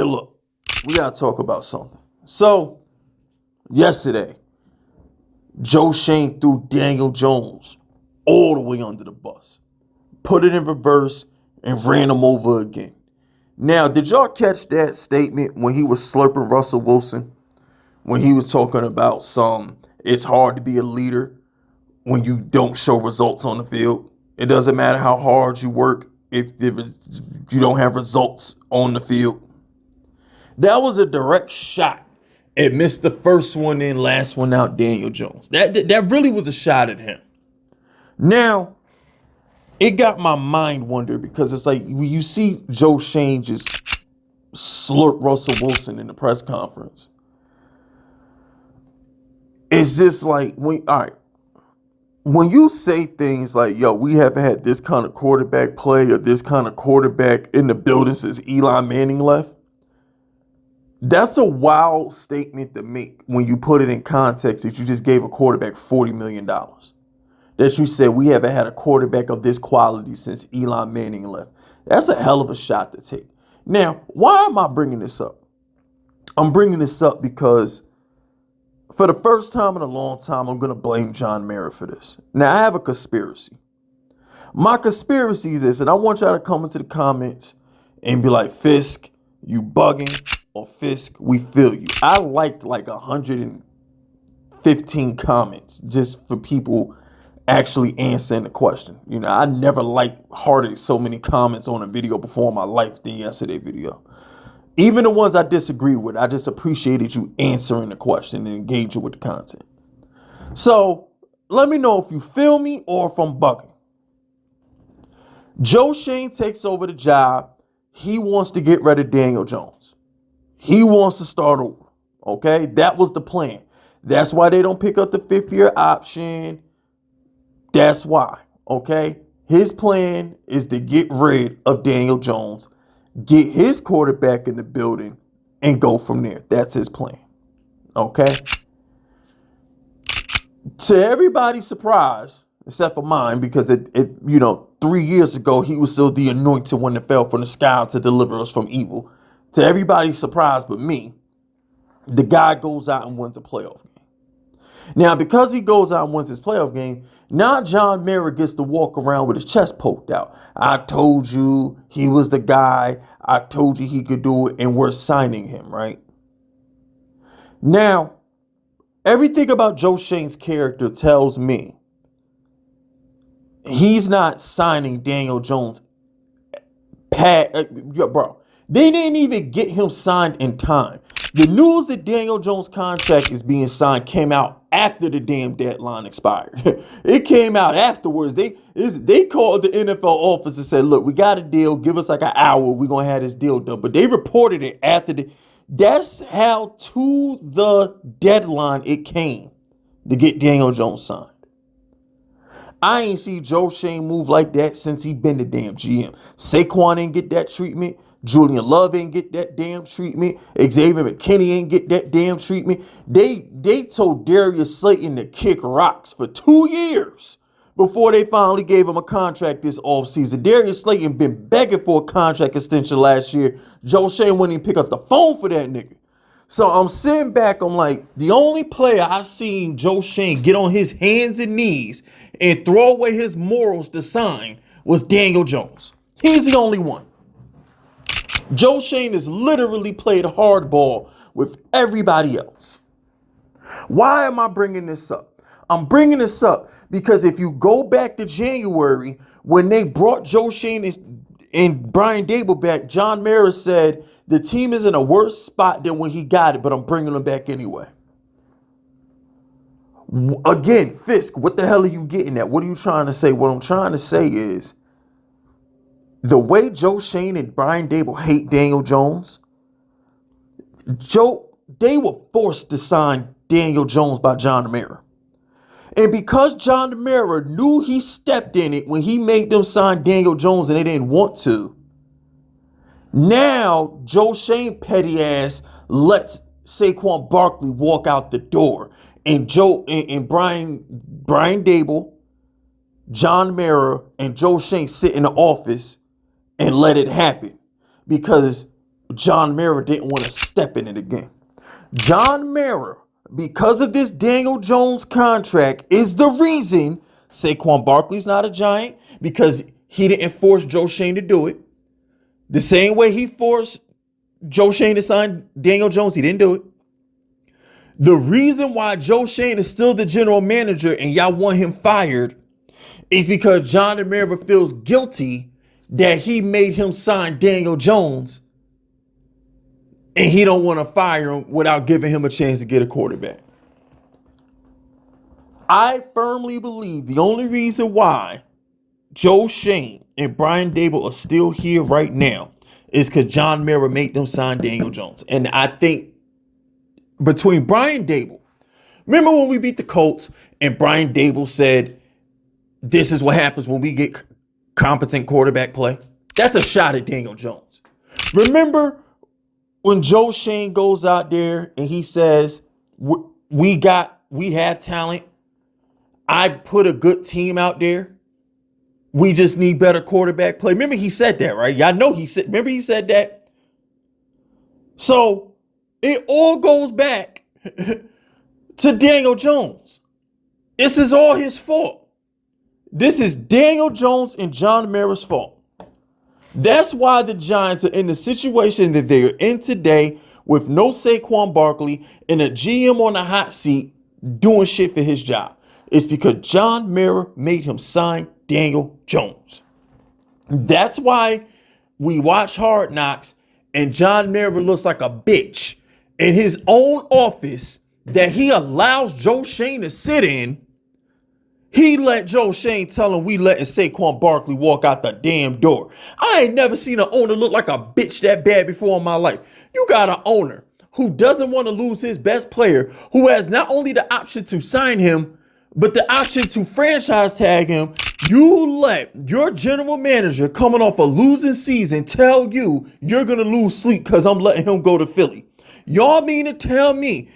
look, we got to talk about something. So, yesterday, Joe Schoen threw Daniel Jones all the way under the bus, put it in reverse, and ran him over again. Now, did y'all catch that statement when he was slurping Russell Wilson? When he was talking about it's hard to be a leader when you don't show results on the field. It doesn't matter how hard you work if you don't have results on the field. That was a direct shot at Mr. First One In, Last One Out, Daniel Jones. That really was a shot at him. Now, it got my mind wondering because it's like when you see Joe Schoen just slurp Russell Wilson in the press conference. It's just like, when you say things like, yo, we haven't had this kind of quarterback play or this kind of quarterback in the building since Eli Manning left, that's a wild statement to make when you put it in context that you just gave a quarterback $40 million. That you said we haven't had a quarterback of this quality since Eli Manning left. That's a hell of a shot to take. Now, why am I bringing this up? I'm bringing this up because for the first time in a long time, I'm going to blame John Mara for this. Now, I have a conspiracy. My conspiracy is this, and I want y'all to come into the comments and be like, Fisk, you bugging, or Fisk, we feel you. I liked like 115 comments just for people actually answering the question. You know, I never hearted so many comments on a video before in my life than yesterday's video. Even the ones I disagree with, I just appreciated you answering the question and engaging with the content. So let me know if you feel me or if I'm bugging. Joe Schoen takes over the job. He wants to get rid of Daniel Jones. He wants to start over. Okay, that was the plan. That's why they don't pick up the 5th-year option. That's why, okay? His plan is to get rid of Daniel Jones, get his quarterback in the building, and go from there. That's his plan, okay? To everybody's surprise, except for mine, because 3 years ago, he was still the anointed one that fell from the sky to deliver us from evil. To everybody's surprise but me, the guy goes out and wins a playoff game. Now, because he goes out and wins his playoff game, now John Mara gets to walk around with his chest poked out. I told you he was the guy. I told you he could do it, and we're signing him, right? Now, everything about Joe Schoen's character tells me he's not signing Daniel Jones. Bro, they didn't even get him signed in time. The news that Daniel Jones' contract is being signed came out after the damn deadline expired. It came out afterwards. They called the NFL office and said, look, we got a deal. Give us like an hour. We're going to have this deal done. But they reported it after that's how to the deadline it came to get Daniel Jones signed. I ain't seen Joe Schoen move like that since he been the damn GM. Saquon ain't get that treatment. Julian Love ain't get that damn treatment. Xavier McKinney ain't get that damn treatment. They told Darius Slayton to kick rocks for 2 years before they finally gave him a contract this offseason. Darius Slayton been begging for a contract extension last year. Joe Schoen wouldn't even pick up the phone for that nigga. So I'm sitting back, I'm like, the only player I seen Joe Schoen get on his hands and knees and throw away his morals to sign was Daniel Jones. He's the only one. Joe Schoen has literally played hardball with everybody else. Why am I bringing this up? I'm bringing this up because if you go back to January, when they brought Joe Schoen and Brian Dable back, John Mara said the team is in a worse spot than when he got it, but I'm bringing them back anyway. Again, Fisk, what the hell are you getting at? What are you trying to say? What I'm trying to say is the way Joe Schoen and Brian Dable hate Daniel Jones, they were forced to sign Daniel Jones by John Mara. And because John Mara knew he stepped in it when he made them sign Daniel Jones and they didn't want to, now Joe Schoen petty ass lets Saquon Barkley walk out the door. And Brian Dable, John Mara, and Joe Schoen sit in the office and let it happen. Because John Mara didn't want to step in it again. John Mara, because of this Daniel Jones contract, is the reason Saquon Barkley's not a Giant, because he didn't force Joe Schoen to do it. The same way he forced Joe Schoen to sign Daniel Jones, he didn't do it. The reason why Joe Schoen is still the general manager and y'all want him fired is because John Mara feels guilty that he made him sign Daniel Jones, and he don't want to fire him without giving him a chance to get a quarterback. I firmly believe the only reason why Joe Schoen and Brian Daboll are still here right now is because John Mara made them sign Daniel Jones. And I think between Brian Daboll, remember when we beat the Colts and Brian Daboll said, this is what happens when we get competent quarterback play? That's a shot at Daniel Jones. Remember when Joe Schoen goes out there and he says, we have talent. I put a good team out there. We just need better quarterback play. Remember he said that, right? Y'all know he said that. So it all goes back to Daniel Jones. This is all his fault. This is Daniel Jones and John Mara's fault. That's why the Giants are in the situation that they are in today with no Saquon Barkley and a GM on the hot seat doing shit for his job. It's because John Mara made him sign Daniel Jones. That's why we watch Hard Knocks and John Mara looks like a bitch in his own office that he allows Joe Schoen to sit in. He let Joe Schoen tell him we letting Saquon Barkley walk out the damn door. I ain't never seen an owner look like a bitch that bad before in my life. You got an owner who doesn't want to lose his best player, who has not only the option to sign him, but the option to franchise tag him. You let your general manager coming off a losing season tell you you're going to lose sleep because I'm letting him go to Philly. Y'all mean to tell me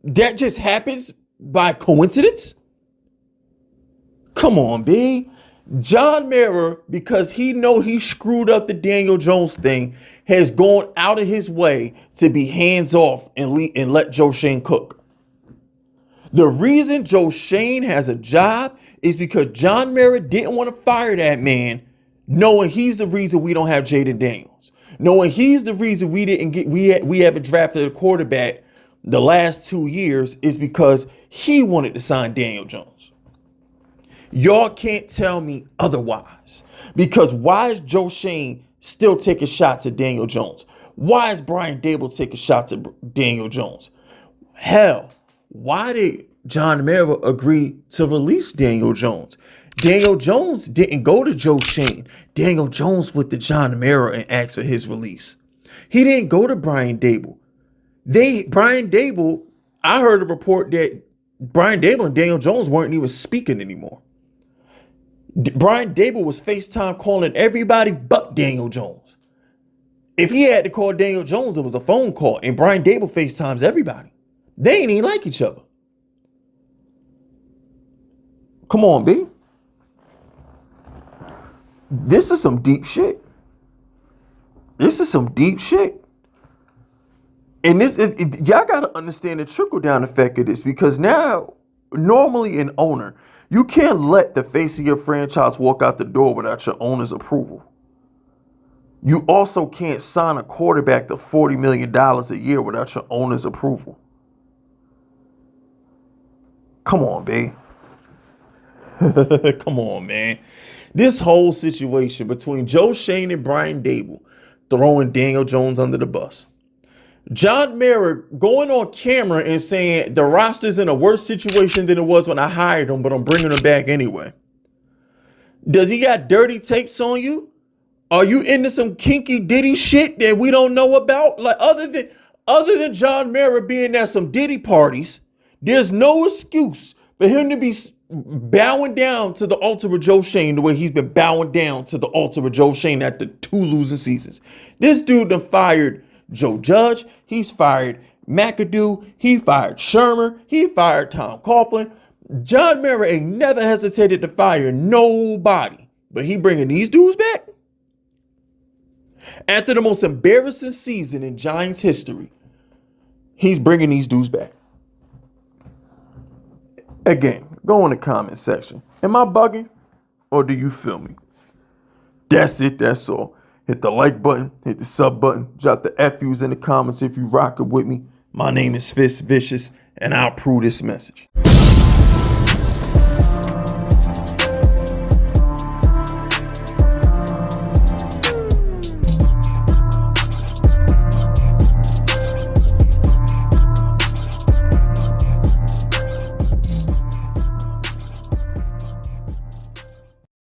that just happens by coincidence? Come on, B. John Mara, because he know he screwed up the Daniel Jones thing, has gone out of his way to be hands off and let Joe Schoen cook. The reason Joe Schoen has a job is because John Mara didn't want to fire that man, knowing he's the reason we don't have Jaden Daniels, knowing he's the reason we haven't drafted a quarterback the last 2 years is because he wanted to sign Daniel Jones. Y'all can't tell me otherwise. Because why is Joe Schoen still taking shots at Daniel Jones? Why is Brian Daboll taking shots at Daniel Jones? Hell, why did John Mara agree to release Daniel Jones? Daniel Jones didn't go to Joe Schoen. Daniel Jones went to John Mara and asked for his release. He didn't go to Brian Daboll. Brian Daboll, I heard a report that Brian Daboll and Daniel Jones weren't even speaking anymore. Brian Daboll was FaceTime calling everybody but Daniel Jones. If he had to call Daniel Jones, it was a phone call, and Brian Daboll FaceTimes everybody. They ain't even like each other. Come on, B. This is some deep shit. This is some deep shit. And y'all got to understand the trickle-down effect of this, because now, normally an owner, you can't let the face of your franchise walk out the door without your owner's approval. You also can't sign a quarterback to $40 million a year without your owner's approval. Come on, B. Come on, man. This whole situation between Joe Schoen and Brian Daboll throwing Daniel Jones under the bus. John Mara going on camera and saying the roster's in a worse situation than it was when I hired him, but I'm bringing him back anyway. Does he got dirty tapes on you? Are you into some kinky Diddy shit that we don't know about? Like other than John Mara being at some Diddy parties, there's no excuse for him to be bowing down to the altar of Joe Schoen the way he's been bowing down to the altar of Joe Schoen after 2 losing seasons. This dude done fired Joe Judge, he's fired McAdoo, he fired Shermer, he fired Tom Coughlin. John Mara ain't never hesitated to fire nobody, but he bringing these dudes back. After the most embarrassing season in Giants history, he's bringing these dudes back. Again, go in the comment section. Am I bugging or do you feel me? That's it. That's all. Hit the like button. Hit the sub button. Drop the FUs in the comments if you rock it with me. My name is FiskVicious, and I'll approve this message.